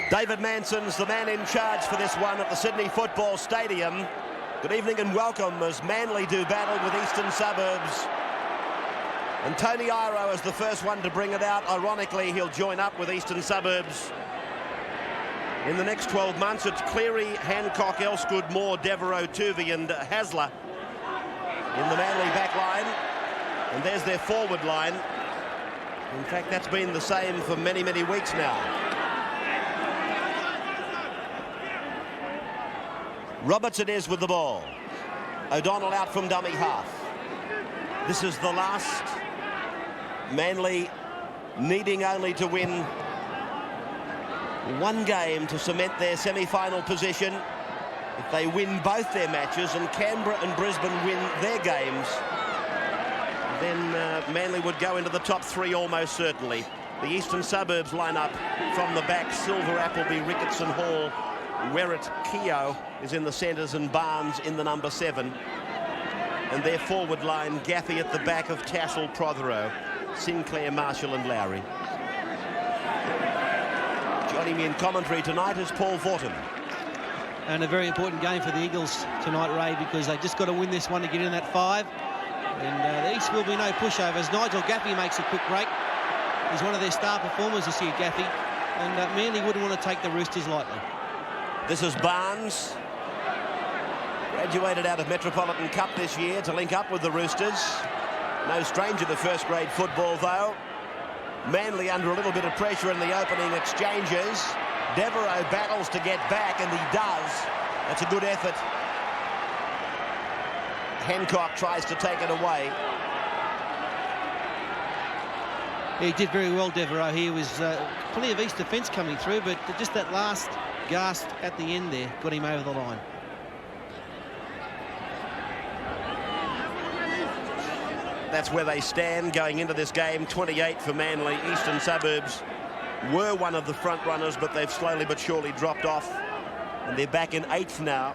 David Manson's the man in charge for this one at the Sydney Football Stadium. Good evening and welcome as Manly do battle with Eastern Suburbs. And Tony Iro is the first one to bring it out. Ironically, he'll join up with Eastern Suburbs in the next 12 months. It's Cleary, Hancock, Elsgood, Moore, Devereaux, Tuvey and Hasler in the Manly back line. And there's their forward line. In fact, that's been the same for many, many weeks now. Robertson is with the ball. O'Donnell out from dummy half. This is the last. Manly needing only to win one game to cement their semi-final position. If they win both their matches and Canberra and Brisbane win their games, then Manly would go into the top three almost certainly. The Eastern Suburbs line up from the back. Silver, Appleby, Ricketson, Hall, Werrett, Keogh is in the centres and Barnes in the number 7. And their forward line, Gaffey at the back of Tassel, Prothero, Sinclair, Marshall and Lowry. Joining me in commentary tonight is Paul Fortin. And a very important game for the Eagles tonight, Ray, because they just got to win this one to get in that 5. And the East will be no pushovers. Nigel Gaffey makes a quick break. He's one of their star performers this year, Gaffey. And Manly wouldn't want to take the Roosters lightly. This is Barnes. Graduated out of Metropolitan Cup this year to link up with the Roosters. No stranger to first-grade football, though. Manly under a little bit of pressure in the opening exchanges. Devereaux battles to get back, and he does. That's a good effort. Hancock tries to take it away. He did very well, Devereaux. He was plenty of East defence coming through, but just that last gasp at the end there got him over the line. That's where they stand going into this game. 28 for Manly. Eastern Suburbs were one of the front runners, but they've slowly but surely dropped off, and they're back in 8th now.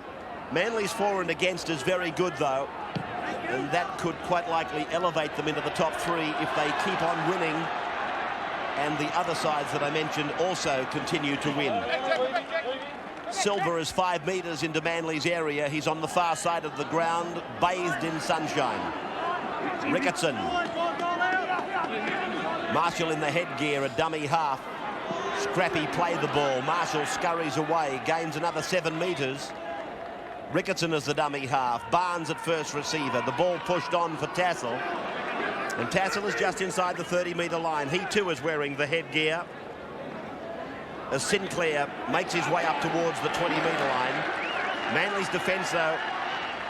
Manly's for and against is very good, though, and that could quite likely elevate them into the top 3 if they keep on winning and the other sides that I mentioned also continue to win. Silver is 5 metres into Manly's area. He's on the far side of the ground, bathed in sunshine. Ricketson. Marshall in the headgear, a dummy half. Scrappy play the ball. Marshall scurries away, gains another 7 metres. Ricketson is the dummy half. Barnes at first receiver. The ball pushed on for Tassel. And Tassel is just inside the 30-metre line. He too is wearing the headgear. As Sinclair makes his way up towards the 20-metre line. Manly's defence, though,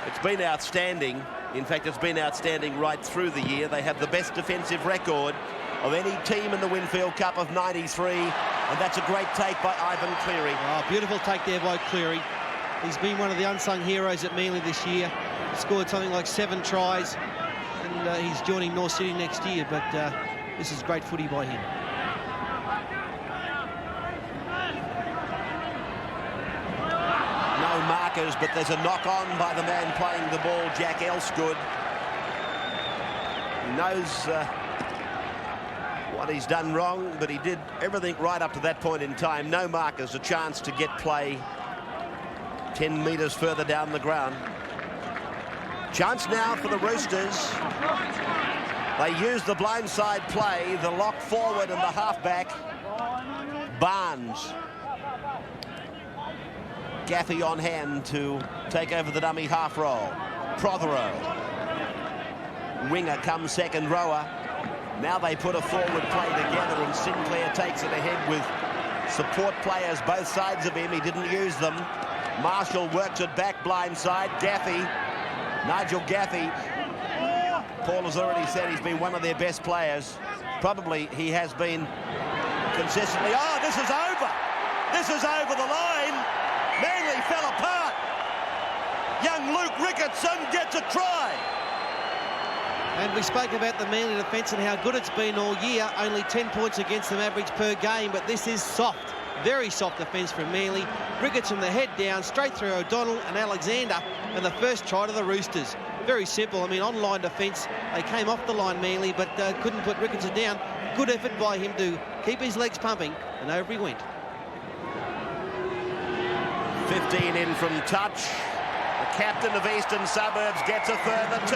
it's been outstanding. In fact, it's been outstanding right through the year. They have the best defensive record of any team in the Winfield Cup of 93. And that's a great take by Ivan Cleary. Oh, beautiful take there by Cleary. He's been one of the unsung heroes at Manly this year. He scored something like 7 tries. And he's joining North City next year. But this is great footy by him. No markers, but there's a knock on by the man playing the ball, Jack Elsgood. He knows what he's done wrong, but he did everything right up to that point in time. No markers, a chance to get play 10 metres further down the ground. Chance now for the Roosters. They use the blindside play, the lock forward and the halfback. Barnes. Gaffey on hand to take over the dummy half roll. Prothero. Winger comes second rower. Now they put a forward play together and Sinclair takes it ahead with support players both sides of him. He didn't use them. Marshall works it back blindside. Gaffey. Nigel Gaffey. Paul has already said he's been one of their best players. Probably he has been consistently. Oh, this is over. This is over the line. Manly fell apart. Young Luke Ricketson gets a try. And we spoke about the Manly defence and how good it's been all year. Only 10 points against them average per game, but this is soft. Very soft defence from Manly. Ricketson the head down, straight through O'Donnell and Alexander, and the first try to the Roosters. Very simple. I mean, on-line defence. They came off the line, Manly, but couldn't put Ricketson down. Good effort by him to keep his legs pumping, and over he went. 15 in from touch. The captain of Eastern Suburbs gets a further 2.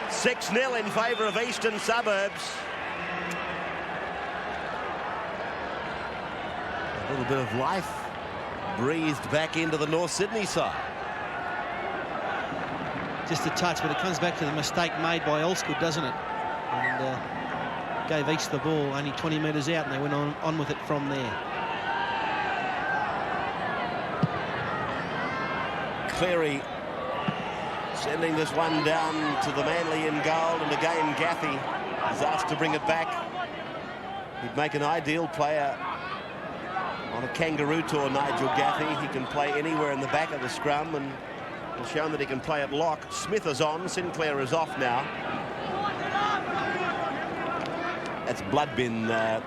6-0 in favour of Eastern Suburbs. A little bit of life breathed back into the North Sydney side. Just a touch, but it comes back to the mistake made by Elsgood, doesn't it? And gave East the ball only 20 metres out, and they went on with it from there. Cleary sending this one down to the Manly in goal, and again Gaffey is asked to bring it back. He'd make an ideal player on a kangaroo tour, Nigel Gaffey. He can play anywhere in the back of the scrum, and has shown that he can play at lock. Smith is on, Sinclair is off now. That's Bloodbin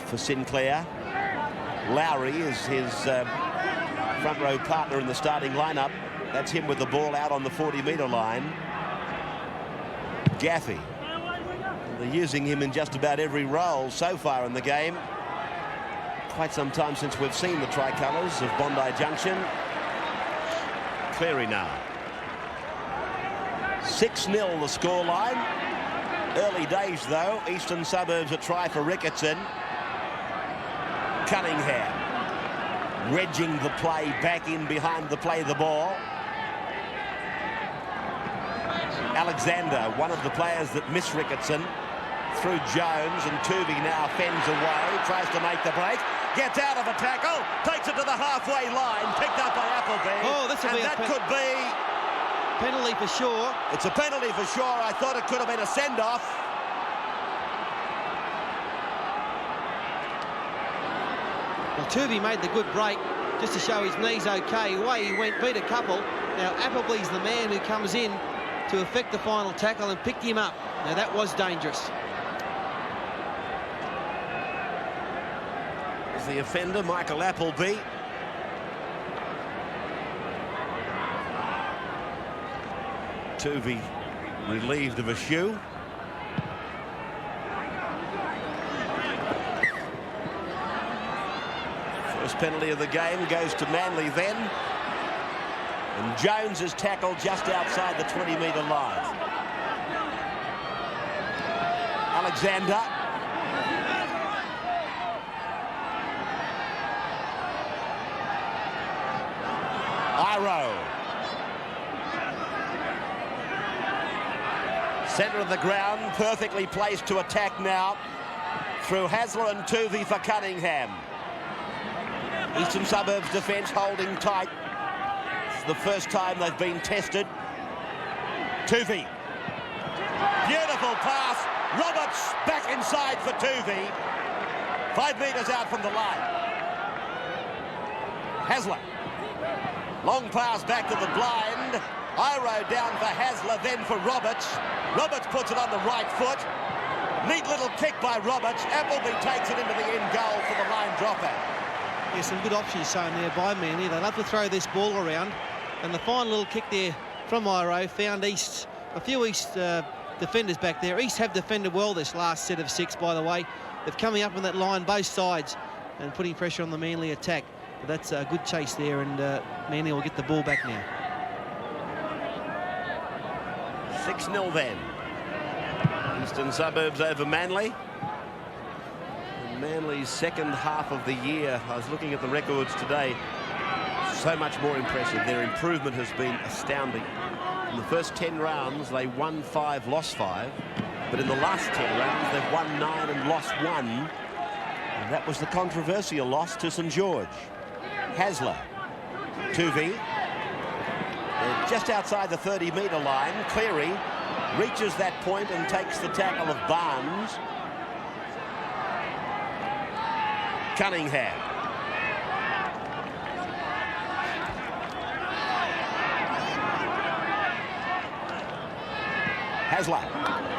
for Sinclair. Lowry is his front row partner in the starting lineup. That's him with the ball out on the 40-metre line. Gaffey. They're using him in just about every role so far in the game. Quite some time since we've seen the tricolours of Bondi Junction. Cleary now. 6-0 the scoreline. Early days though. Eastern Suburbs a try for Ricketson. Cunningham wedging the play back in behind the play the ball. Alexander, one of the players that miss Ricketson, through Jones, and Tuvey now fends away, tries to make the break, gets out of a tackle, takes it to the halfway line, picked up by Appleby. Oh, this will be that could be penalty for sure. It's a penalty for sure. I thought it could have been a send-off. Well, Tuvey made the good break just to show his knees okay. Away he went, beat a couple. Now Appleby's the man who comes in to effect the final tackle and picked him up. Now that was dangerous. The offender, Michael Appleby. Tuvey relieved of a shoe. First penalty of the game goes to Manly then. And Jones is tackled just outside the 20-metre line. Alexander. Iro. Centre of the ground, perfectly placed to attack now through Hasler and Tuvey for Cunningham. Eastern Suburbs defence holding tight. It's the first time they've been tested. Tuvey. Beautiful pass. Roberts back inside for Tuvey. 5 metres out from the line. Hasler. Long pass back to the blind. Iro down for Hasler, then for Roberts. Roberts puts it on the right foot. Neat little kick by Roberts. Appleby takes it into the end goal for the line dropout. Yeah, some good options shown there by Manly. They love to throw this ball around. And the fine little kick there from Iro found East, a few East defenders back there. East have defended well this last set of 6, by the way. They're coming up on that line, both sides, and putting pressure on the Manly attack. But that's a good chase there, and Manly will get the ball back now. 6-0 then. Eastern Suburbs over Manly. And Manly's second half of the year, I was looking at the records today, so much more impressive. Their improvement has been astounding. In the first 10 rounds, they won 5, lost 5. But in the last 10 rounds, they've won 9 and lost 1. And that was the controversial loss to St George. Hasler. Tuvey. Just outside the 30-metre line. Cleary reaches that point and takes the tackle of Barnes. Cunningham. Hasler.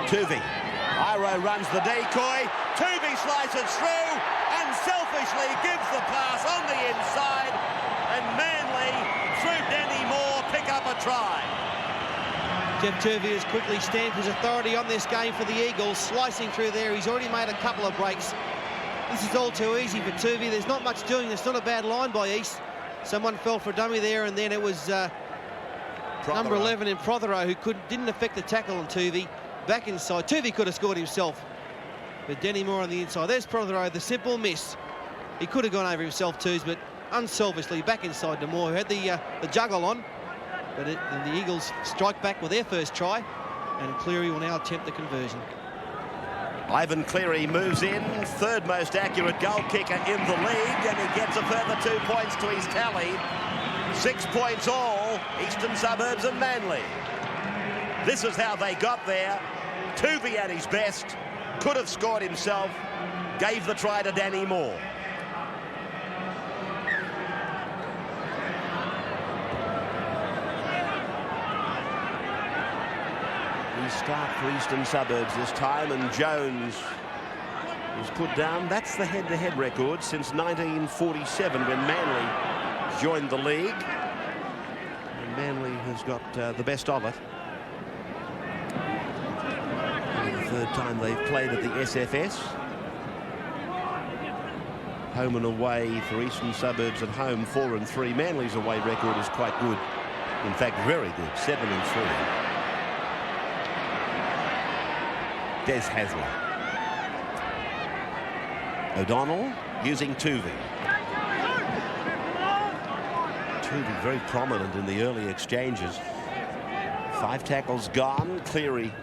Tuvey. Iro runs the decoy. Tuvey slices through and selfishly gives the pass on the inside. And Manly, through Danny Moore, pick up a try. Jeff Tuvey has quickly stamped his authority on this game for the Eagles. Slicing through there, he's already made a couple of breaks. This is all too easy for Tuvey. There's not much doing. It's not a bad line by East. Someone fell for a dummy there, and then it was number 11 in Prothero who didn't affect the tackle on Tuvey. Back inside. Tuvey could have scored himself. But Denny Moore on the inside. There's Prothero, the simple miss. He could have gone over himself, Twos, but unselfishly back inside to Moore, who had the juggle on. But the Eagles strike back with their first try, and Cleary will now attempt the conversion. Ivan Cleary moves in, third most accurate goal kicker in the league, and he gets a further 2 points to his tally. 6 points all, Eastern Suburbs and Manly. This is how they got there. Tuvey at his best, could have scored himself, gave the try to Danny Moore. Start for Eastern Suburbs this time, and Jones is put down. That's the head-to-head record since 1947 when Manly joined the league. And Manly has got the best of it. The third time they've played at the SFS. Home and away for Eastern Suburbs at home, 4-3. Manly's away record is quite good. In fact, very good, 7-3. Des Hasler. O'Donnell using Tuvey. Tuvey very prominent in the early exchanges. 5 tackles gone. Cleary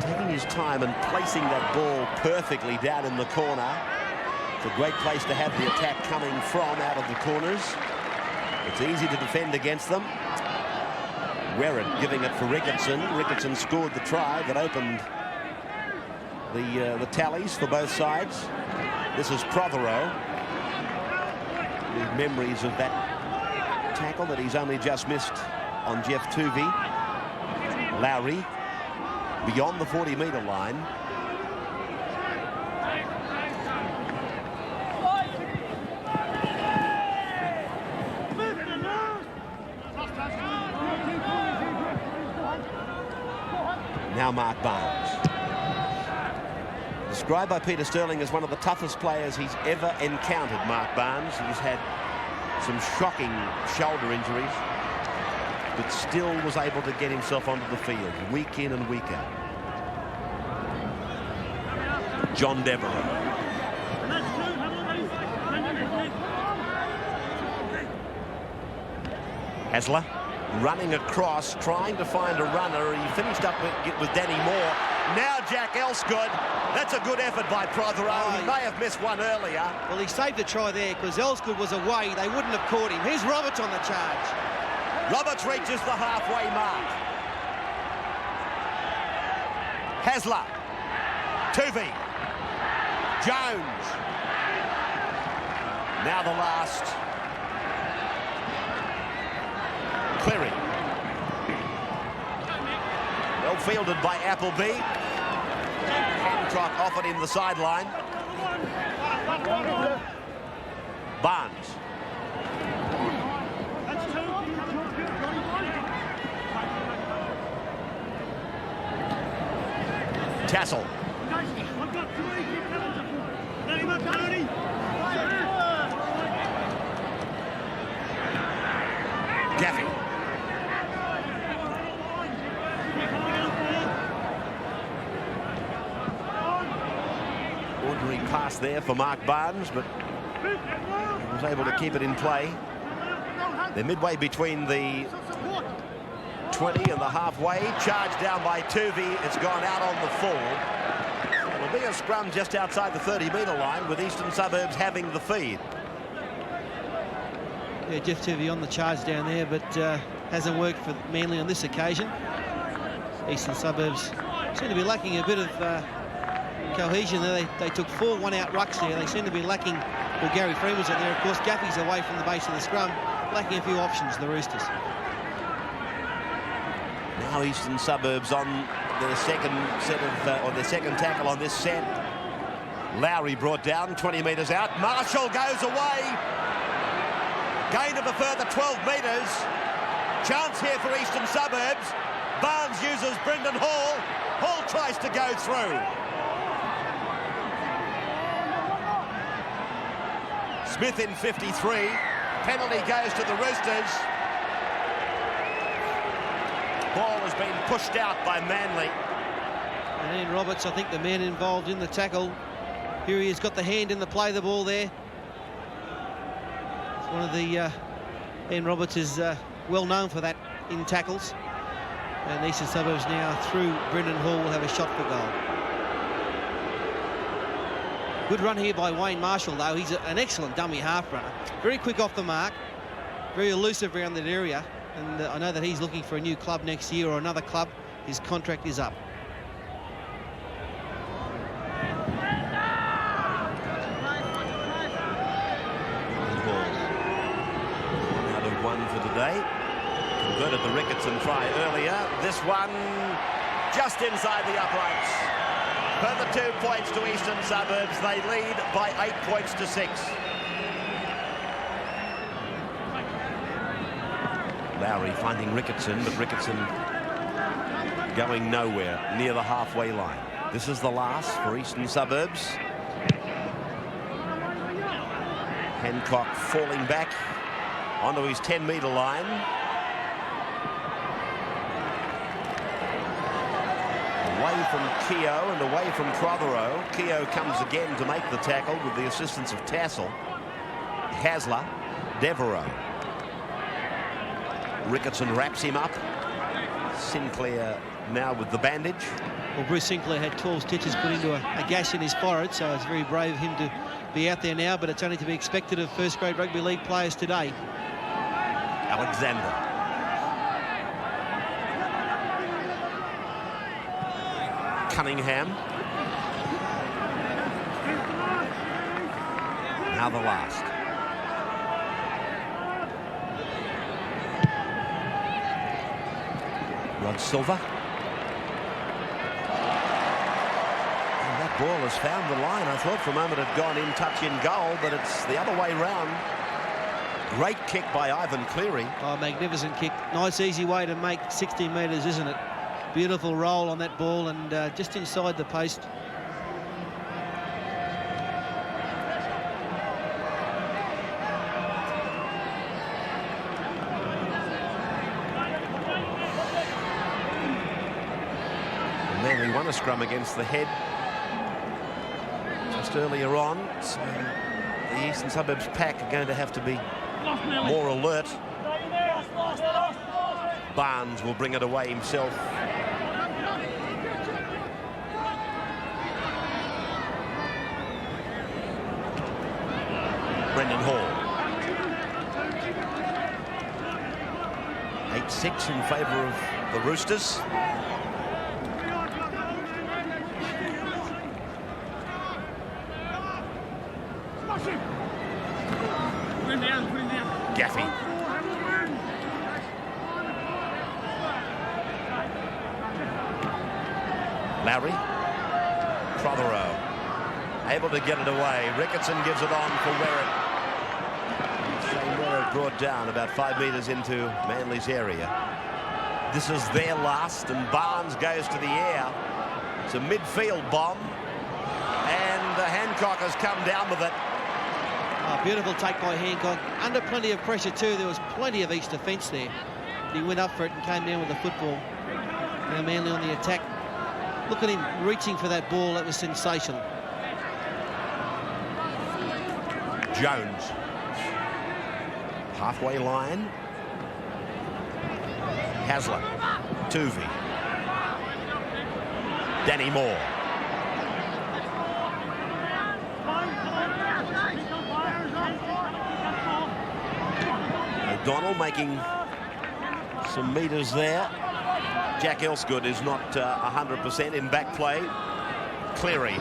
taking his time and placing that ball perfectly down in the corner. It's a great place to have the attack coming from, out of the corners. It's easy to defend against them. Werrett giving it for Ricketson. Ricketson scored the try that opened the tallies for both sides. This is Prothero. With memories of that tackle that he's only just missed on Jeff Tuvey. Lowry beyond the 40-metre line. Now Mark Barnes. Described by Peter Sterling as one of the toughest players he's ever encountered, Mark Barnes. He's had some shocking shoulder injuries, but still was able to get himself onto the field week in and week out. John Devereux. Hasler running across, trying to find a runner. He finished up with Danny Moore. Now Jack Elsgood. That's a good effort by Prothero. He may have missed one earlier. Well, he saved the try there because Elsgood was away. They wouldn't have caught him. Here's Roberts on the charge. Roberts reaches the halfway mark. Hasler. Tuvey. Jones. Now the last. Cleary. Well fielded by Appleby. Hancock offered him the sideline. Barnes. Tassel. Gaffey. Ordinary pass there for Mark Barnes, but he was able to keep it in play. They're midway between the 20 and the halfway. Charged down by Tuvey. It's gone out on the full. It'll be a scrum just outside the 30-metre line with Eastern Suburbs having the feed. Yeah, Jeff Tuvey on the charge down there, but hasn't worked for Manly on this occasion. Eastern Suburbs seem to be lacking a bit of cohesion there. They took 4 one-out rucks there. They seem to be lacking. Well, Gary Freeman's out there. Of course, Gaffey's away from the base of the scrum, lacking a few options, the Roosters. Now Eastern Suburbs on their second set of, or their second tackle on this set. Lowry brought down 20 metres out. Marshall goes away. Gain of a further 12 metres. Chance here for Eastern Suburbs. Barnes uses Brendan Hall. Hall tries to go through. Smith in 53. Penalty goes to the Roosters. Ball has been pushed out by Manly. And Ian Roberts, I think the man involved in the tackle. Here he has got the hand in the play of the ball there. It's one of the... Ian Roberts is well known for that in tackles. And Eastern Suburbs now through Brendan Hall will have a shot for goal. Good run here by Wayne Marshall, though. He's an excellent dummy half runner. Very quick off the mark. Very elusive around that area. And I know that he's looking for a new club next year or another club. His contract is up. Out of one for today. Converted the Ricketson try earlier. This one just inside the uprights. Further 2 points to Eastern Suburbs. They lead by 8 points to 6. Lowry finding Ricketson, but Ricketson going nowhere near the halfway line. This is the last for Eastern Suburbs. Hancock falling back onto his 10-metre line. Away from Keogh and away from Prothero. Keogh comes again to make the tackle with the assistance of Tassel. Hasler, Devereaux. Ricketson wraps him up. Sinclair now with the bandage. Well, Bruce Sinclair had 12 stitches put into a gash in his forehead, so it's very brave of him to be out there now, but it's only to be expected of first-grade rugby league players today. Alexander. Cunningham. Now the last. Rod Silver. And that ball has found the line. I thought for a moment it had gone in, touch in goal, but it's the other way round. Great kick by Ivan Cleary. Oh, magnificent kick. Nice, easy way to make 60 metres, isn't it? Beautiful roll on that ball and just inside the post. And then he won a scrum against the Head just earlier on. So the Eastern Suburbs pack are going to have to be more alert. Barnes will bring it away himself. Brendan Hall. 8-6 in favour of the Roosters. Gaffey. Lowry. Prothero. Able to get it away. Ricketson gives it on for Werrett. Shane Werrett brought down about 5 metres into Manly's area. This is their last, and Barnes goes to the air. It's a midfield bomb, and Hancock has come down with it. Oh, beautiful take by Hancock. Under plenty of pressure too. There was plenty of East defence there. He went up for it and came down with the football. Now Manly on the attack. Look at him reaching for that ball. That was sensational. Jones. Halfway line. Hasler. Tuvey. Danny Moore. O'Donnell making some metres there. Jack Elsgood is not 100% in back play. Cleary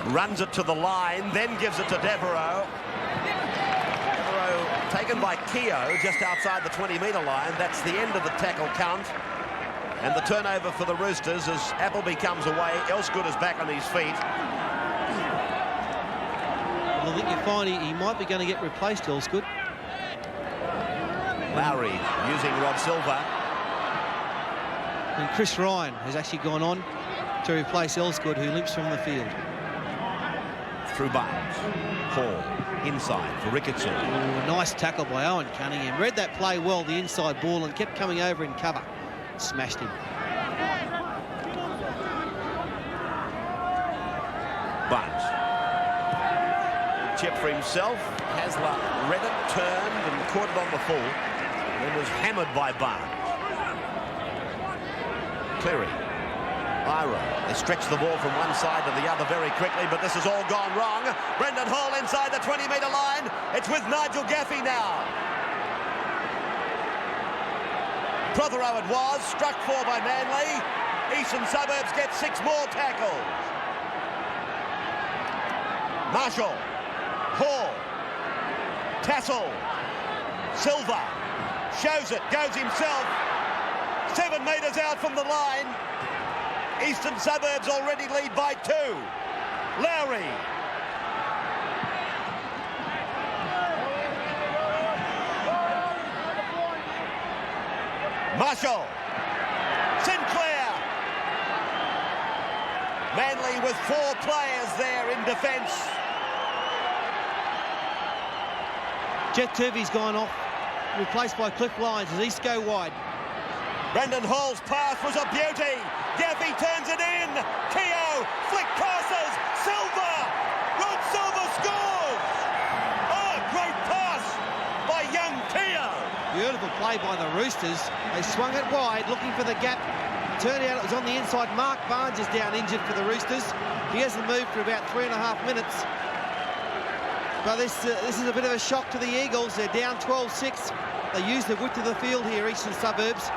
runs it to the line, then gives it to Devereaux. Devereaux taken by Keogh just outside the 20-metre line. That's the end of the tackle count. And the turnover for the Roosters as Appleby comes away. Elsgood is back on his feet. Well, I think you find he might be going to get replaced, Elsgood. Lowry using Rod Silver. And Chris Ryan has actually gone on to replace Elsgood, who limps from the field. through Barnes. Hall inside for Ricketson. Ooh, nice tackle by Owen Cunningham. Read that play well, the inside ball, and kept coming over in cover. Smashed him. Barnes. Chip for himself. Hasler read it, turned and caught it on the full. And then was hammered by Barnes. Cleary. Iro. They stretch the ball from one side to the other very quickly, but this has all gone wrong. Brendan Hall inside the 20-metre line. It's with Nigel Gaffey now. Prothero it was, struck for by Manly. Eastern Suburbs get 6 more tackles. Marshall. Hall. Tassel. Silva. Shows it, goes himself. 7 metres out from the line. Eastern Suburbs already lead by 2. Lowry. Marshall. Sinclair. Manly with 4 players there in defence. Jet Turvey's gone off, replaced by Cliff Lyons as East go wide. Brendan Hall's pass was a beauty. Gaffey turns it in. Keogh flick passes. Silva. Rod Silva scores. Oh, great pass by young Keogh. Beautiful play by the Roosters. They swung it wide, looking for the gap. Turned out it was on the inside. Mark Barnes is down injured for the Roosters. He hasn't moved for about 3.5 minutes. But this is a bit of a shock to the Eagles. They're down 12-6. They use the width of the field here, Eastern Suburbs.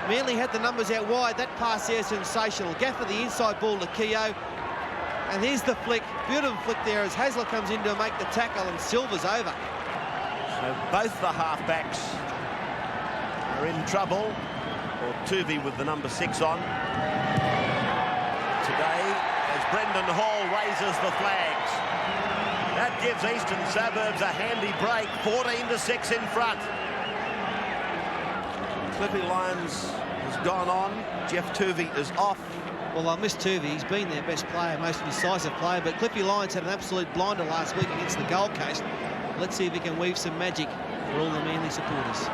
Manly had the numbers out wide. That pass there is sensational. Gaffer the inside ball to Keogh. And here's the flick. Beautiful flick there as Hasler comes in to make the tackle and Silva's over. So both the halfbacks are in trouble. Or Tuvey with the number 6 on. Today, as Brendan Hall raises the flags. That gives Eastern Suburbs a handy break. 14-6 in front. Cliffy Lyons has gone on. Jeff Tuvey is off. Well, I miss Tuvey. He's been their best player, most decisive player. But Cliffy Lyons had an absolute blinder last week against the Gold Coast. Let's see if he can weave some magic for all the Manly supporters.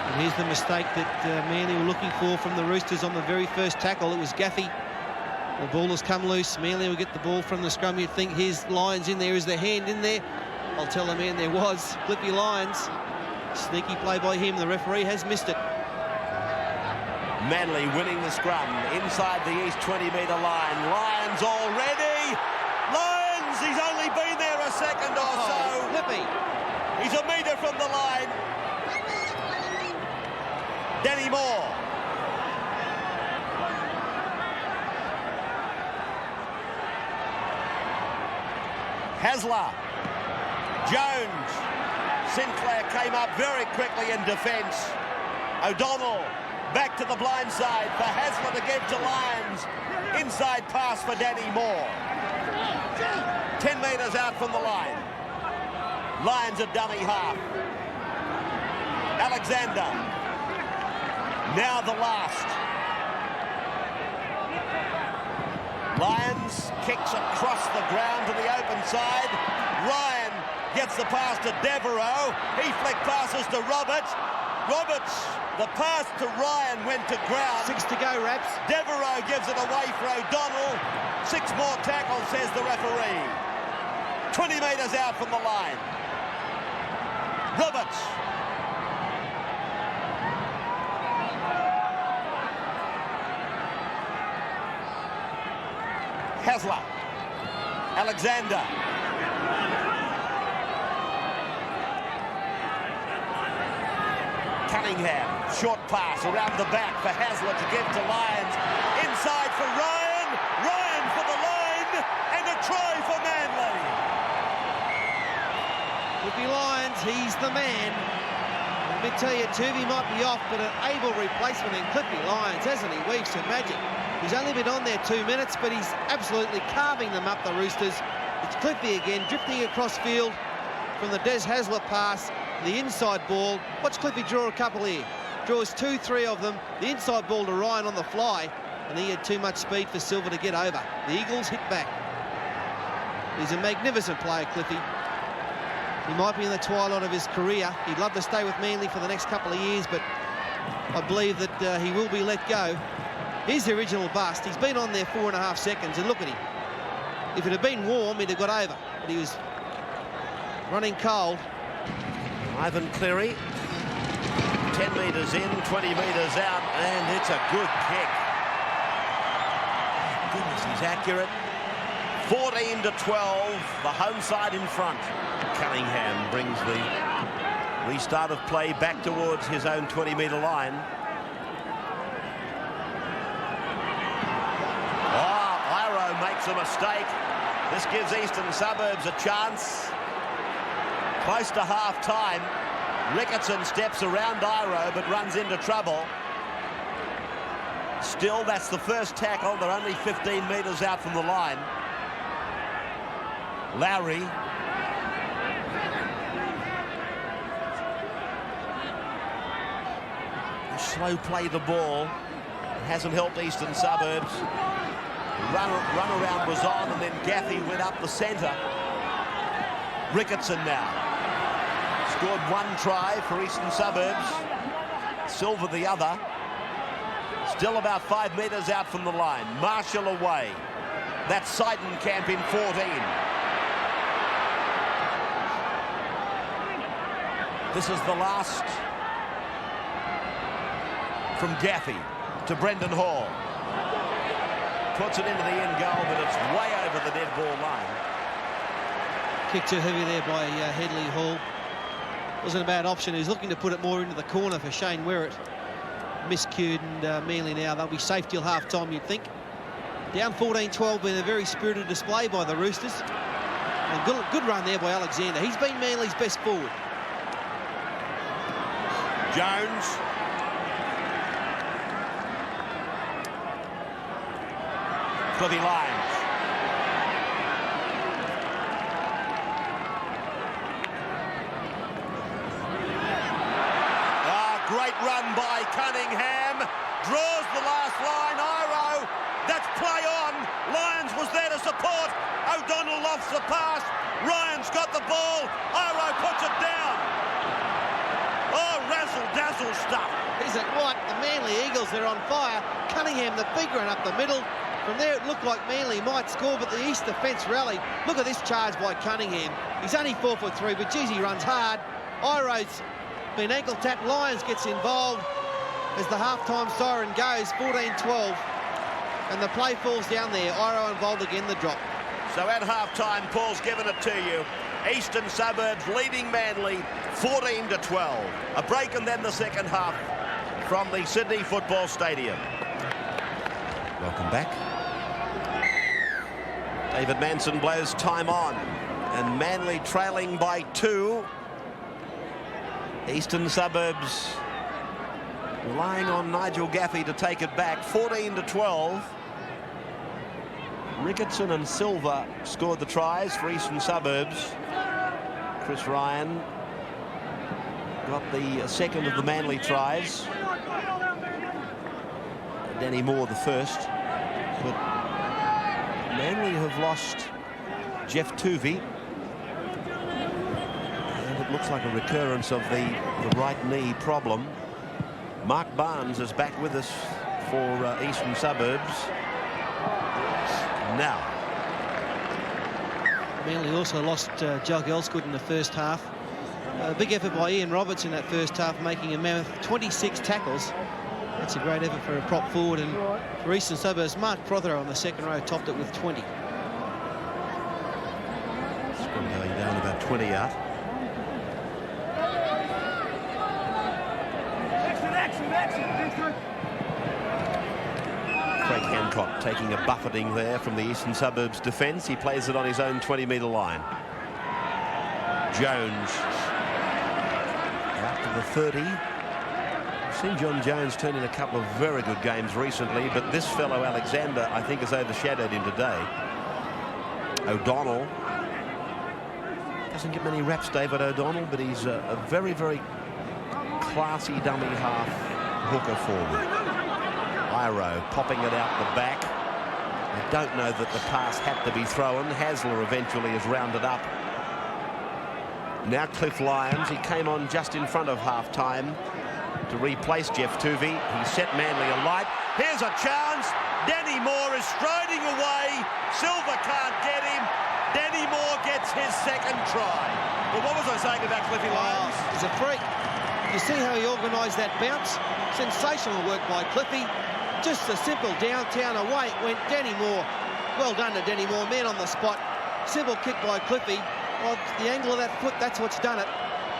And here's the mistake that Manly were looking for from the Roosters on the very first tackle. It was Gaffey. The ball has come loose. Manly will get the ball from the scrum. You'd think here's Lyons in there. Is the hand in there? I'll tell the man there was. Cliffy Lyons. Sneaky play by him. The referee has missed it. Manly winning the scrum inside the east 20-metre line. Lyons already. Lyons, he's only been there a second or so. Cliffy. He's a metre from the line. Danny Moore. Hasler. Jones. Sinclair came up very quickly in defence. O'Donnell back to the blind side for Hasler to give to Lyons. Inside pass for Danny Moore. 10 metres out from the line. Lyons a dummy half. Alexander. Now the last. Lyons kicks across the ground to the open side. Ryan gets the pass to Devereaux. He flick passes to Roberts. Roberts, the pass to Ryan went to ground. 6 to go, Raps. Devereaux gives it away for O'Donnell. 6 more tackles, says the referee. 20 metres out from the line. Roberts. Hasler. Alexander. Cunningham. Short pass around the back for Hasler to give to Lyons. Inside for Ryan. Ryan for the line. And a try for Manly. Cliffy Lyons, he's the man. Let me tell you, Tuvey might be off, but an able replacement in Cliffy Lyons, hasn't he? Weaves some magic. He's only been on there 2 minutes, but he's absolutely carving them up, the Roosters. It's Cliffy again, drifting across field from the Des Hasler pass. the inside ball. Watch Cliffy draw a couple here. Draws 2-3 of them. The inside ball to Ryan on the fly, and he had too much speed for Silva to get over. The Eagles hit back. He's a magnificent player, Cliffy. He might be in the twilight of his career. He'd love to stay with Manly for the next couple of years, but I believe that he will be let go. Here's the original bust. He's been on there 4.5 seconds, and look at him. If it had been warm, he'd have got over, but he was running cold. Ivan Cleary, 10 metres in, 20 metres out, and it's a good kick. Goodness, he's accurate. 14-12, the home side in front. Cunningham brings the restart of play back towards his own 20-metre line. Iro makes a mistake. This gives Eastern Suburbs a chance. Close to half-time. Ricketson steps around Iro but runs into trouble. Still, that's the first tackle. They're only 15 metres out from the line. Lowry. Slow play the ball. It hasn't helped Eastern Suburbs. Run around was on, and then Gaffey went up the centre. Ricketson now. Scored one try for Eastern Suburbs. Silva the other. Still about 5 metres out from the line. Marshall away. That's Seidenkamp in 14. This is the last from Gaffey to Brendan Hall. Puts it into the end goal, but it's way over the dead ball line. Kick too heavy there by Headley Hall. Wasn't a bad option. He's looking to put it more into the corner for Shane Werrett. Miscued, and Manly now, they'll be safe till half-time, you'd think. Down 14-12, been a very spirited display by the Roosters. And good run there by Alexander. He's been Manly's best forward. Jones. Cliffy Lyons. Great run by Cunningham. Draws the last line. Iro. That's play on. Lyons was there to support. O'Donnell lofts the pass. Ryan's got the ball. Iro puts it down. Oh, razzle-dazzle stuff. Is it what? The Manly Eagles, they're on fire. Cunningham, the big run up the middle. From there, it looked like Manly might score, but the East defence rallied. Look at this charge by Cunningham. He's only 4'3", but geez, he runs hard. Iro's been ankle tapped. Lyons gets involved as the half-time siren goes. 14-12, and the play falls down there. Iro involved again, the drop. So at half-time, Paul's given it to you. Eastern Suburbs leading Manly 14-12. A break and then the second half from the Sydney Football Stadium. Welcome back. David Manson blows time on, and Manly trailing by 2. Eastern Suburbs relying on Nigel Gaffey to take it back. 14-12. Ricketson and Silva scored the tries for Eastern Suburbs. Chris Ryan got the second of the Manly tries. Danny Moore the first. But Manly have lost Jeff Tuvey. Looks like a recurrence of the right knee problem. Mark Barnes is back with us for Eastern Suburbs. Now. Manly also lost Jug Elsgood in the first half. A big effort by Ian Roberts in that first half, making a mammoth 26 tackles. That's a great effort for a prop forward. And for Eastern Suburbs, Mark Prothero on the second row topped it with 20. Scrum going down about 20 out. Craig Hancock taking a buffeting there from the Eastern Suburbs defence. He plays it on his own 20-metre line. Jones out to the 30. I've seen John Jones turn in a couple of very good games recently, but this fellow Alexander, I think, has overshadowed him today. O'Donnell Doesn't get many raps, David O'Donnell, but he's a very, very classy dummy half hooker forward. Iro popping it out the back. I don't know that the pass had to be thrown. Hasler eventually is rounded up. Now Cliff Lyons. He came on just in front of half-time to replace Jeff Tuvey. He set Manly alight. Here's a chance. Danny Moore is striding away. Silva can't get him. Danny Moore gets his second try. Well, what was I saying about Cliffy Lyons? He's a freak. You see how he organised that bounce? Sensational work by Cliffy. Just a simple downtown away went Danny Moore. Well done to Danny Moore, man on the spot. Simple kick by Cliffy. Well, the angle of that foot, that's what's done it.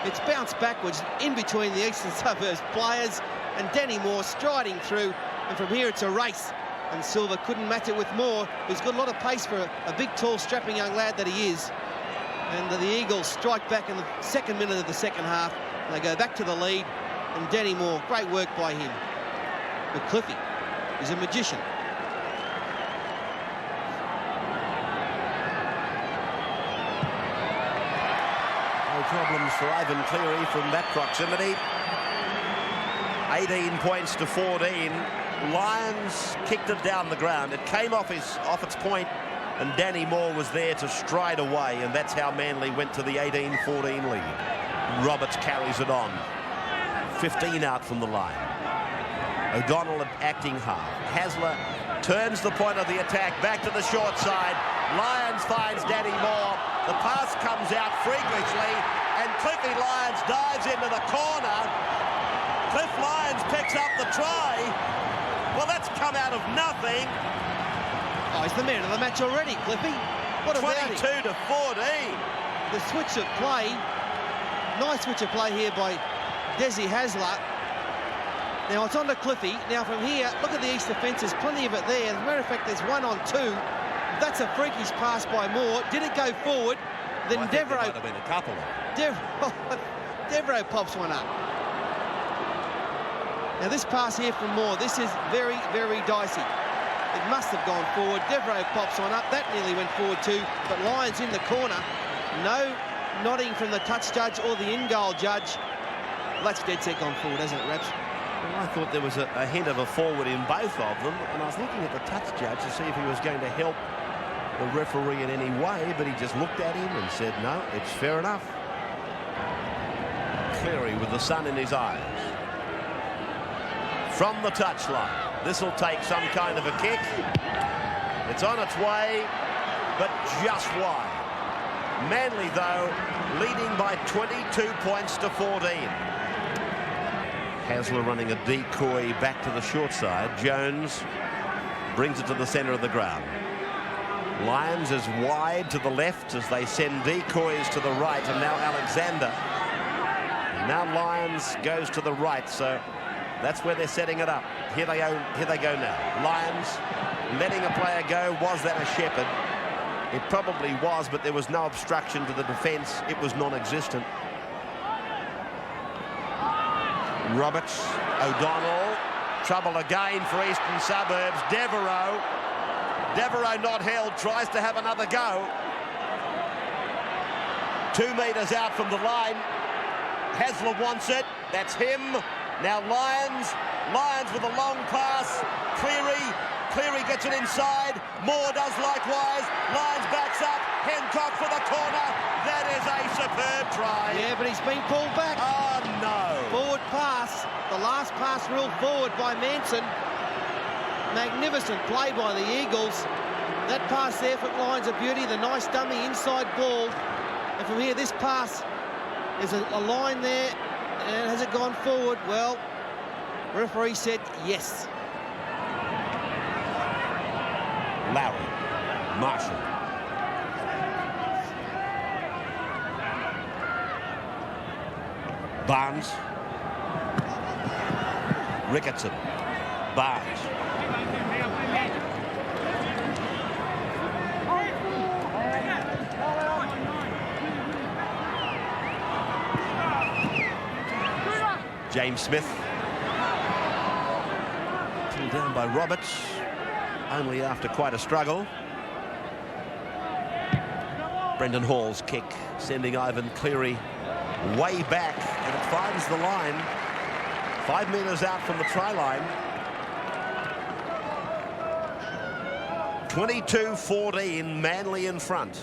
It's bounced backwards in between the Eastern Suburbs players and Danny Moore striding through. And from here, it's a race. And Silva couldn't match it with Moore, who's got a lot of pace for a big, tall, strapping young lad that he is. And the Eagles strike back in the second minute of the second half. And they go back to the lead. And Danny Moore, great work by him. But Cliffy is a magician. No problems for Ivan Cleary from that proximity. 18 points to 14. Lyons kicked it down the ground. It came off its point, and Danny Moore was there to stride away, and that's how Manly went to the 18-14 lead. Roberts carries it on. 15 out from the line. O'Donnell acting hard. Hasler turns the point of the attack back to the short side. Lyons finds Danny Moore. The pass comes out freakishly, and Cliffy Lyons dives into the corner. Cliff Lyons picks up the try. Well, that's come out of nothing. Oh, he's the man of the match already, Cliffy. What about him? 22 to 14. The switch of play. Nice switch of play here by Desi Hasler. Now it's on to Cliffy. Now from here, look at the east defence. There's plenty of it there. As a matter of fact, there's 1 on 2. That's a freakish pass by Moore. Did it go forward? Then Devereux. Might have been a couple. Devereux pops one up. Now this pass here from Moore, this is very, very dicey. It must have gone forward. Devereux pops one up. That nearly went forward too. But Lyons in the corner. No nodding from the touch judge or the in-goal judge. Well, that's dead set gone forward, hasn't it, Raps? Well, I thought there was a hint of a forward in both of them, and I was looking at the touch judge to see if he was going to help the referee in any way, but he just looked at him and said, no, it's fair enough. Cleary with the sun in his eyes. From the touchline, this will take some kind of a kick. It's on its way, but just wide. Manly, though, leading by 22 points to 14. Hasler running a decoy back to the short side. Jones brings it to the centre of the ground. Lyons is wide to the left as they send decoys to the right, and now Alexander. And now Lyons goes to the right, so that's where they're setting it up. Here they go now. Lyons letting a player go. Was that a Shepherd? It probably was, but there was no obstruction to the defence. It was non-existent. Roberts, O'Donnell, trouble again for Eastern Suburbs. Devereux not held, tries to have another go. 2 metres out from the line. Hasler wants it, that's him. Now Lyons with a long pass. Cleary gets it inside. Moore does likewise. Lyons backs up. Hancock for the corner. That is a superb try. Yeah, but he's been pulled back. Oh, no. Forward pass. The last pass ruled forward by Manson. Magnificent play by the Eagles. That pass there for Lyons a beauty. The nice dummy inside ball. And from here, this pass, there's a line there. And has it gone forward? Well, referee said yes. Lowry, Marshall. Barnes. Ricketson. Barnes. James Smith. Pulled down by Roberts. Only after quite a struggle. Brendan Hall's kick sending Ivan Cleary way back, and it finds the line 5 metres out from the try line. 22-14, Manly in front.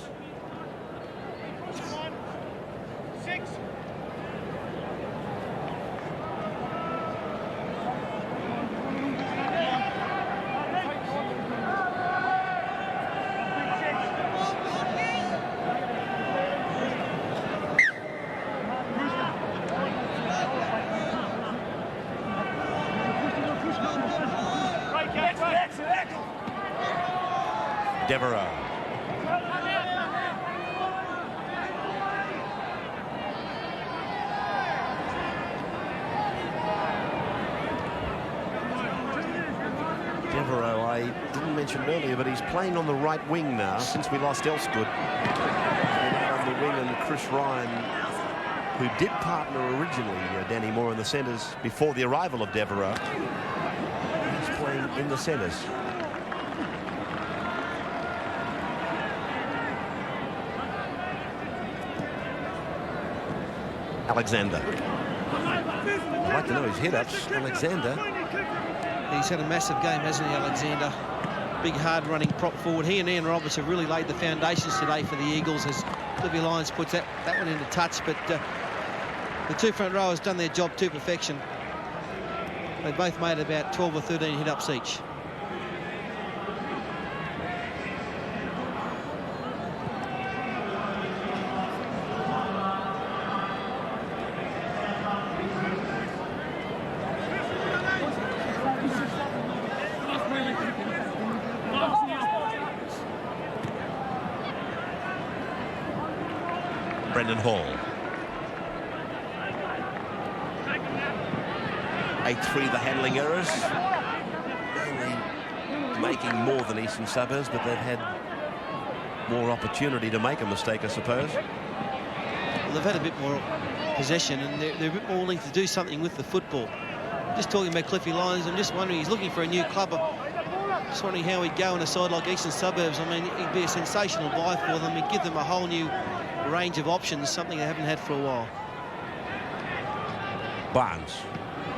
Devereux. Devereux, I didn't mention earlier, but he's playing on the right wing now since we lost Elsgood. On the wing, and Chris Ryan, who did partner originally, Danny Moore in the centres before the arrival of Devereux. He's playing in the centres. Alexander. I'd like to know his hit-ups. Alexander. He's had a massive game, hasn't he, Alexander? Big, hard-running prop forward. He and Ian Roberts have really laid the foundations today for the Eagles as Cliffy Lyons puts that one into touch. But the two front rowers done their job to perfection. They both made about 12 or 13 hit-ups each. Brendan Hall. 8-3 the handling errors. Only making more than Eastern Suburbs, but they've had more opportunity to make a mistake, I suppose. Well, they've had a bit more possession, and they're a bit more willing to do something with the football. Just talking about Cliffy Lyons, I'm just wondering, he's looking for a new club. I'm just wondering how he'd go on a side like Eastern Suburbs. I mean, he'd be a sensational buy for them. He'd give them a whole new range of options, something they haven't had for a while. Barnes.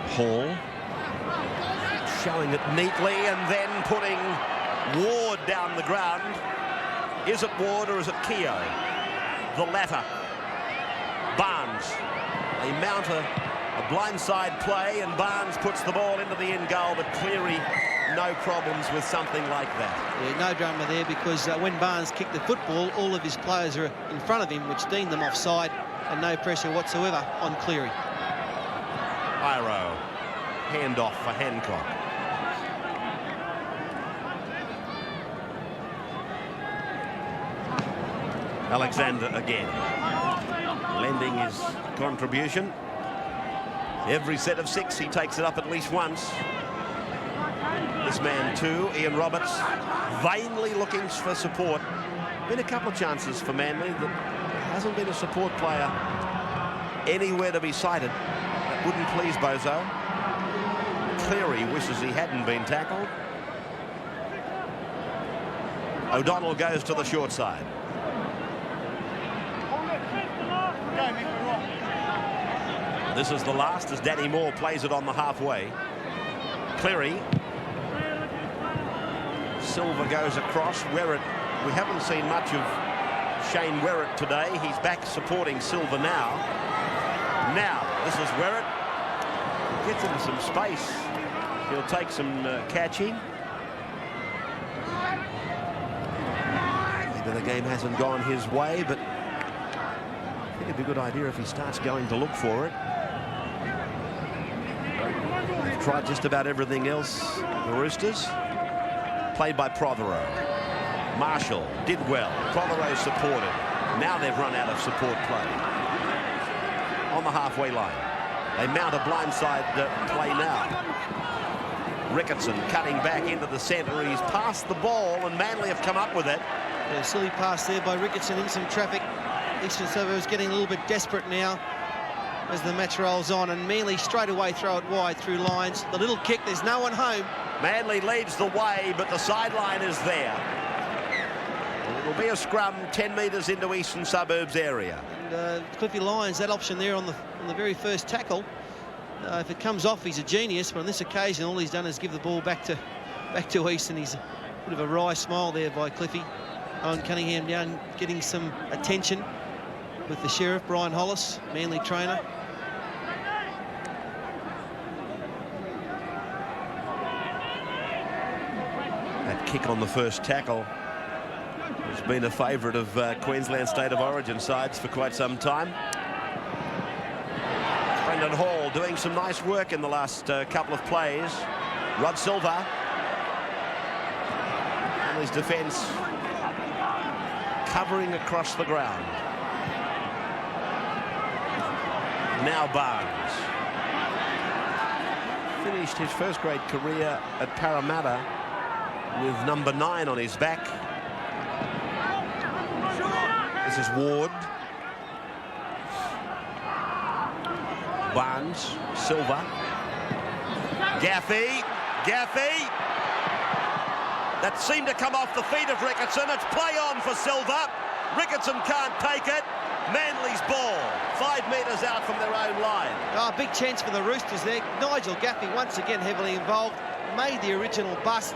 Hall. Showing it neatly and then putting Ward down the ground. Is it Ward or is it Keogh? The latter. Barnes. They mount a blindside play and Barnes puts the ball into the end goal, but Cleary no problems with something like that. Yeah, no drama there, because when Barnes kicked the football, all of his players are in front of him, which deemed them offside, and no pressure whatsoever on Cleary. Iro, hand off for Hancock. Alexander again, lending his contribution. Every set of 6, he takes it up at least once. This man too, Ian Roberts, vainly looking for support. Been a couple of chances for Manly, but hasn't been a support player anywhere to be cited. That wouldn't please Bozo. Cleary wishes he hadn't been tackled. O'Donnell goes to the short side. This is the last as Danny Moore plays it on the halfway. Cleary. Silva goes across. Werrett, we haven't seen much of Shane Werrett today. He's back supporting Silva now. Now, this is Werrett. Gets into some space. He'll take some catching. Maybe the game hasn't gone his way, but I think it'd be a good idea if he starts going to look for it. They've tried just about everything else, the Roosters. Played by Prothero. Marshall did well. Prothero supported. Now they've run out of support play. On the halfway line. They mount a blindside play now. Ricketson cutting back into the centre. He's passed the ball and Manly have come up with it. Yeah, silly pass there by Ricketson in some traffic. Eastern Suburbs getting a little bit desperate now as the match rolls on, and Manly straight away throw it wide through Lyons. The little kick, there's no one home. Manly leads the way, but the sideline is there. It'll be a scrum 10 metres into Eastern Suburbs area. And Cliffy Lyons, that option there on the very first tackle. If it comes off, he's a genius. But on this occasion, all he's done is give the ball back to Easton. He's a bit of a wry smile there by Cliffy. Owen Cunningham down getting some attention with the Sheriff, Brian Hollis, Manly trainer. That kick on the first tackle has been a favourite of Queensland State of Origin sides for quite some time. Brendan Hall doing some nice work in the last couple of plays. Rod Silva and his defence covering across the ground. Now Barnes finished his first grade career at Parramatta with number 9 on his back. This is Ward. Barnes, Silva, Gaffey. That seemed to come off the feet of Ricketson. It's play on for Silva. Ricketson can't take it. Manly's ball, 5 metres out from their own line. Oh, big chance for the Roosters there. Nigel Gaffey once again heavily involved, made the original bust,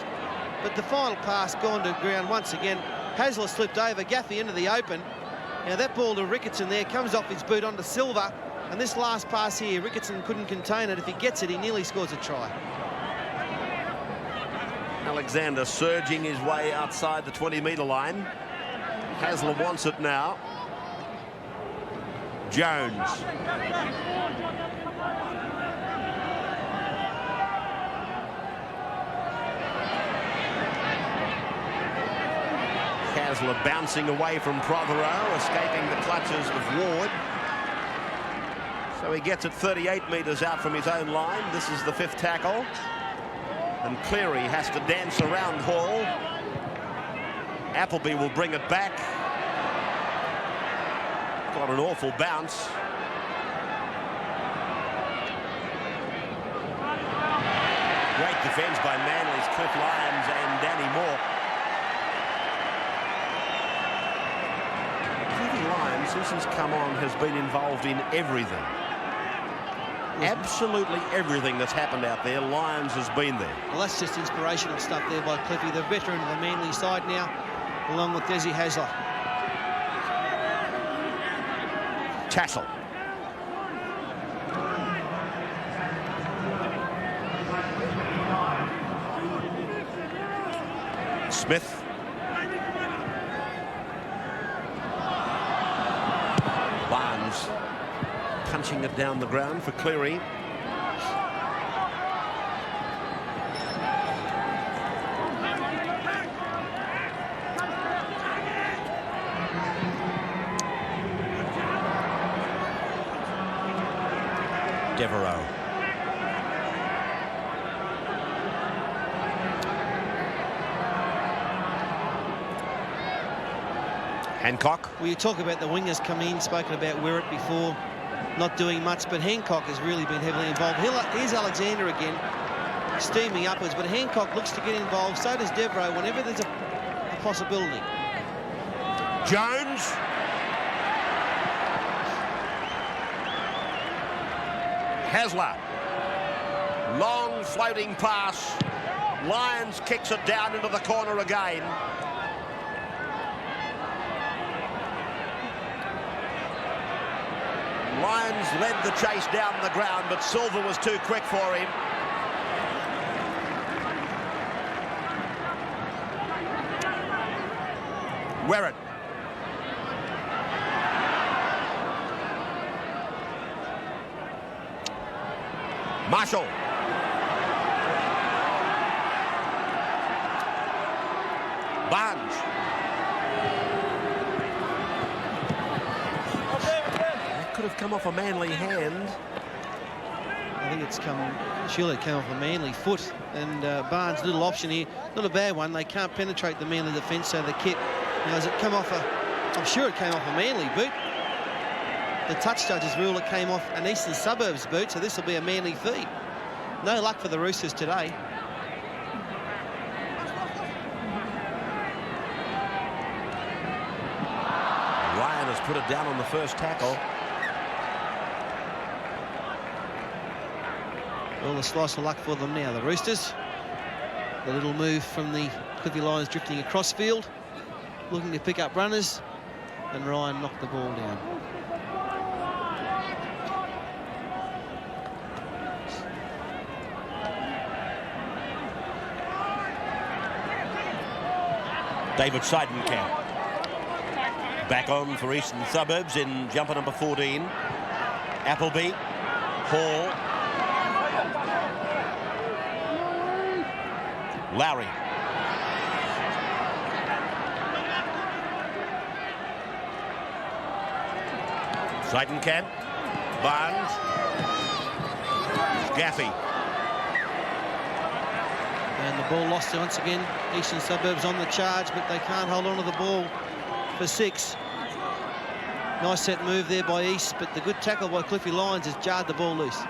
but the final pass gone to ground once again. Hasler slipped over, Gaffey into the open. Now that ball to Ricketson there comes off his boot onto Silva, and this last pass here, Ricketson couldn't contain it. If he gets it, he nearly scores a try. Alexander surging his way outside the 20-metre line. Hasler wants it now. Jones. Hasler bouncing away from Prothero, escaping the clutches of Ward. So he gets it 38 metres out from his own line. This is the 5th tackle. And Cleary has to dance around Hall. Appleby will bring it back. Got an awful bounce. Great defence by Manly's Cliff Lyons and Danny Moore. Cliffy Lyons, since he's come on, has been involved in everything. Absolutely everything that's happened out there, Lyons has been there. Well, that's just inspirational stuff there by Cliffy, the veteran of the Manly side now, along with Desi Hasler. Tassel. Smith. Barnes punching it down the ground for Cleary. Devereaux. Hancock. Well, you talk about the wingers coming in, spoken about Wirrett before, not doing much, but Hancock has really been heavily involved. Here's Alexander again, steaming upwards, but Hancock looks to get involved. So does Devereaux whenever there's a possibility. Jones. Hasler. Long floating pass. Lyons kicks it down into the corner again. Lyons led the chase down the ground, but Silva was too quick for him. Wirrett. Marshall. Barnes. That could have come off a Manly hand. I think it's surely it came off a Manly foot. And Barnes, little option here. Not a bad one. They can't penetrate the Manly defence, so the kit, has it come off I'm sure it came off a Manly boot. The touch judges rule it came off an Eastern Suburbs boot, so this will be a Manly feed. No luck for the Roosters today. put it down on the first tackle. Well, the slice of luck for them now, the Roosters. The little move from the Cliffy Lions drifting across field, looking to pick up runners, and Ryan knocked the ball down. David Seidenkamp. Back on for Eastern Suburbs in jumper number 14. Appleby. Hall. Lowry. Seidenkamp. Barnes. Gaffey. And the ball lost once again. Eastern Suburbs on the charge, but they can't hold on to the ball for 6. Nice set move there by East, but the good tackle by Cliffy Lions has jarred the ball loose.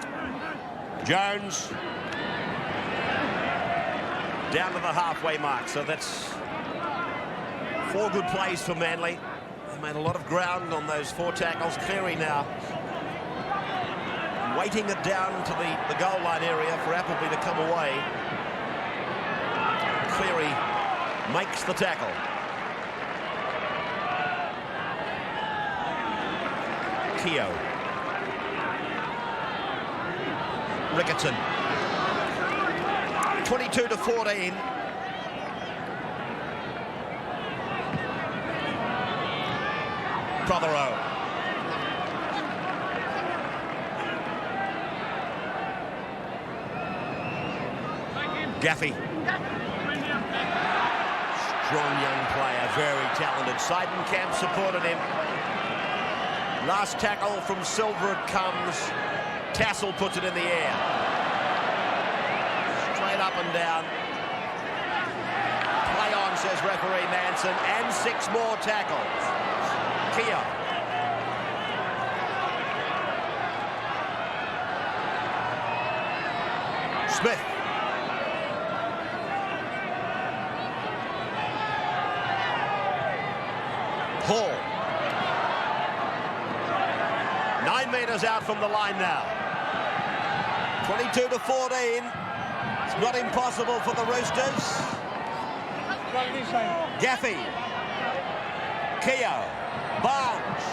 Jones. Down to the halfway mark, so that's 4 good plays for Manly. They made a lot of ground on those 4 tackles. Cleary now weighting it down to the goal line area for Appleby to come away. Cleary makes the tackle. Keogh. Ricketson. 22-14. Prothero. Gaffey. Strong young player, very talented. Seidenkamp supported him. Last tackle from Silver it comes. Tassel puts it in the air. Straight up and down. Play on, says referee Manson, and 6 more tackles. Keogh. Smith. Hall. 9 metres out from the line now. 22-14. It's not impossible for the Roosters. Gaffey. Keogh. Barnes.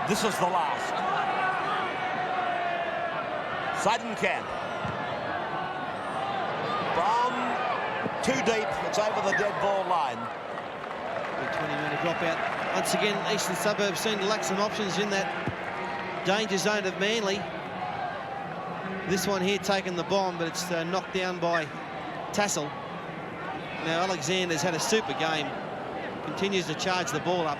This is the last. Seidenkamp. From too deep. It's over the dead ball line. 20-metre dropout. Once again, Eastern Suburbs seem to lack some options in that danger zone of Manly. This one here taking the bomb, but it's knocked down by Tassel. Now Alexander's had a super game. Continues to charge the ball up.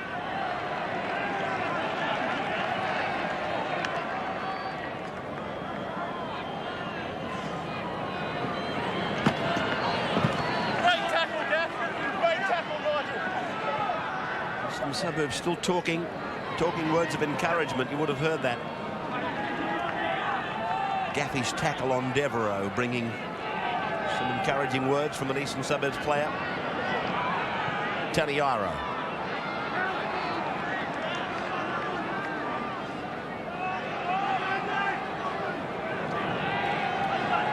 Some Suburbs still talking words of encouragement. You would have heard that. Gaffey's tackle on Devereaux, bringing some encouraging words from an Eastern Suburbs player. Taniaro.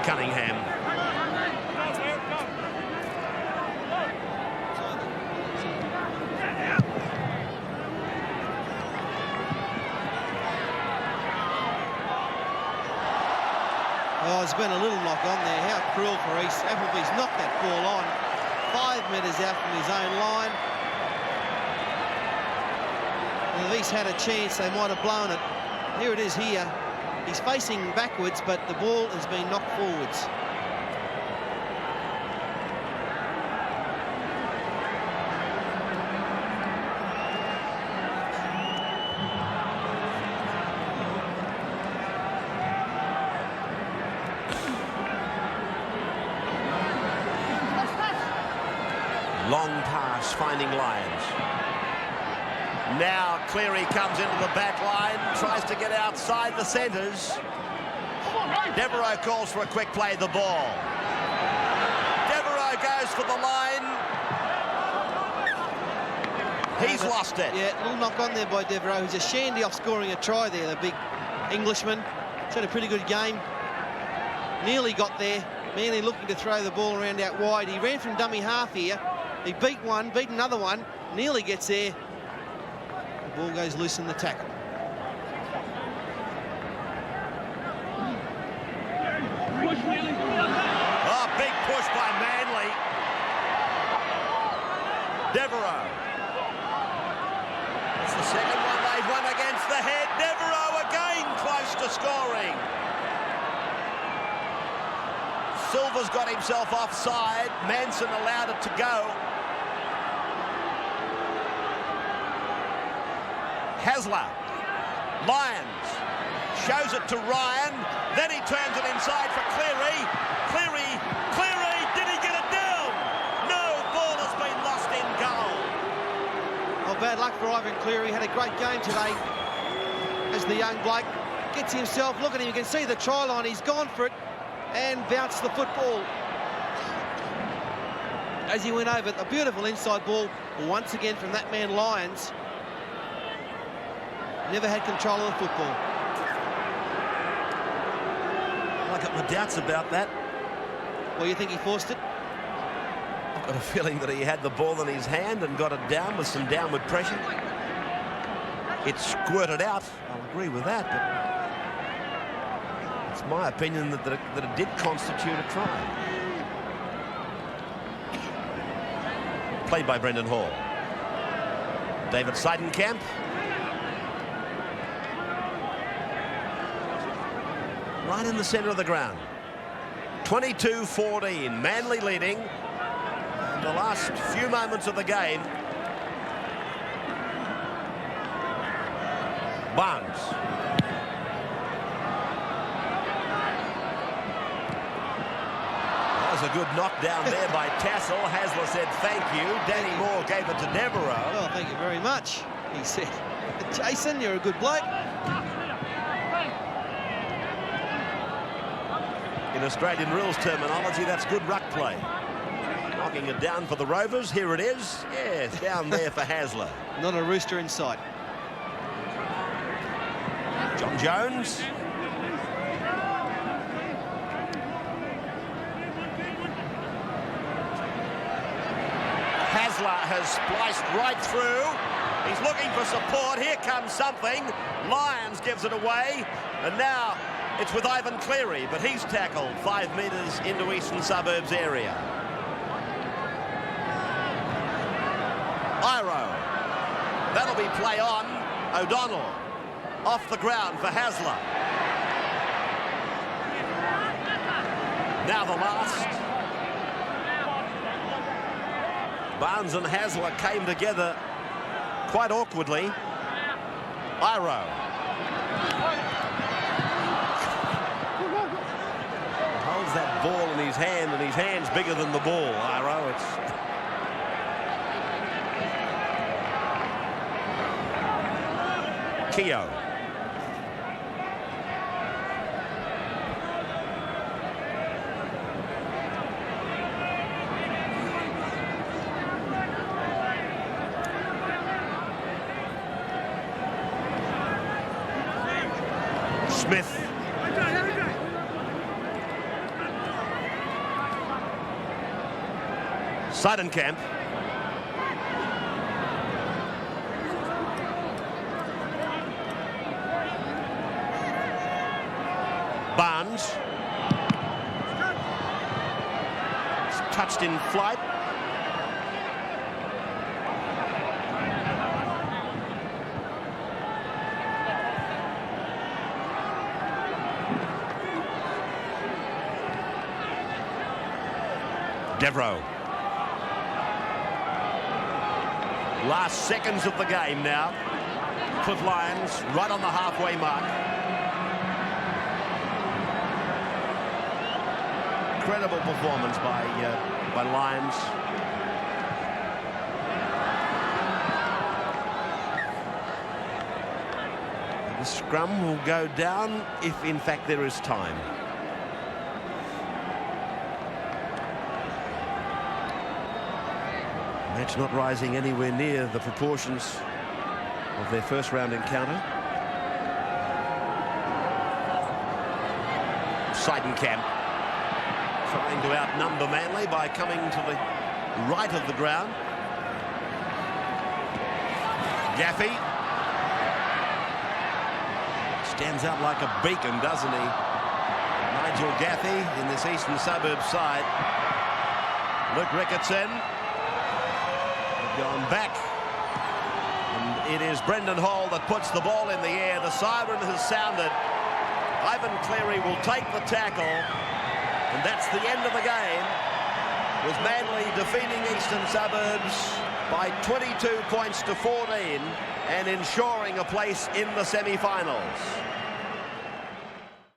Cunningham. Oh, there's been a little knock on there. How cruel for East. Appleby's knocked that ball on. 5 metres out from his own line. And if East had a chance, they might have blown it. Here it is here. He's facing backwards, but the ball has been knocked forwards. Long pass, finding Lyons. Now Cleary comes into the back line, tries to get outside the centres. Devereaux calls for a quick play of the ball. Devereaux goes for the line. He's lost it. Yeah, a little knock on there by Devereaux, who's a shandy off scoring a try there, the big Englishman. He's had a pretty good game. Nearly got there. Manly looking to throw the ball around out wide. He ran from dummy half here. He beat one, beat another one. Nearly gets there. The ball goes loose in the tackle. Oh, big push by Manly. Devereaux. It's the second one they've won against the head. Devereaux again close to scoring. Silver's got himself offside. Manson allowed it to go. Hasler. Lyons shows it to Ryan. Then he turns it inside for Cleary. Cleary. Did he get it down? No, ball has been lost in goal. Oh, bad luck for Ivan Cleary. Had a great game today as the young bloke gets himself. Look at him. You can see the try line. He's gone for it and bounced the football as he went over. A beautiful inside ball once again from that man Lyons. Never had control of the football. I got my doubts about that. Well, you think he forced it? I've got a feeling that he had the ball in his hand and got it down with some downward pressure. It squirted out. I'll agree with that, but it's my opinion that it did constitute a try. Played by Brendan Hall. David Seidenkamp. Right in the centre of the ground. 22-14. Manly leading. In the last few moments of the game. Barnes. That was a good knockdown there by Tassel. Hasler said thank you. Danny Moore gave it to Devereaux. Well, thank you very much, he said. Jason, you're a good bloke. In Australian rules terminology, that's good ruck play. Knocking it down for the Rovers. Here it is. Yes, down there for Hasler. Not a rooster in sight. John Jones. Hasler has spliced right through. He's looking for support. Here comes something. Lyons gives it away. And now it's with Ivan Cleary, but he's tackled 5 metres into Eastern Suburbs area. Iro. That'll be play on. O'Donnell. Off the ground for Hasler. Now the last. Barnes and Hasler came together quite awkwardly. Iro. Holds that ball in his hand, and his hand's bigger than the ball, Iro. It's... Keogh. Smith. Seidenkamp. Barnes. It's touched in flight. Devereaux. Last seconds of the game now. Cliff Lyons right on the halfway mark. Incredible performance by Lyons. The scrum will go down if in fact there is time. Match not rising anywhere near the proportions of their first round encounter. Seidenkamp trying to outnumber Manly by coming to the right of the ground. Gaffey stands out like a beacon, doesn't he? Nigel Gaffey in this eastern suburbs side. Luke Ricketson gone back, and it is Brendan Hall that puts the ball in the air. The siren has sounded. Ivan Cleary will take the tackle, and that's the end of the game, with Manly defeating Eastern Suburbs by 22 points to 14 and ensuring a place in the semi-finals.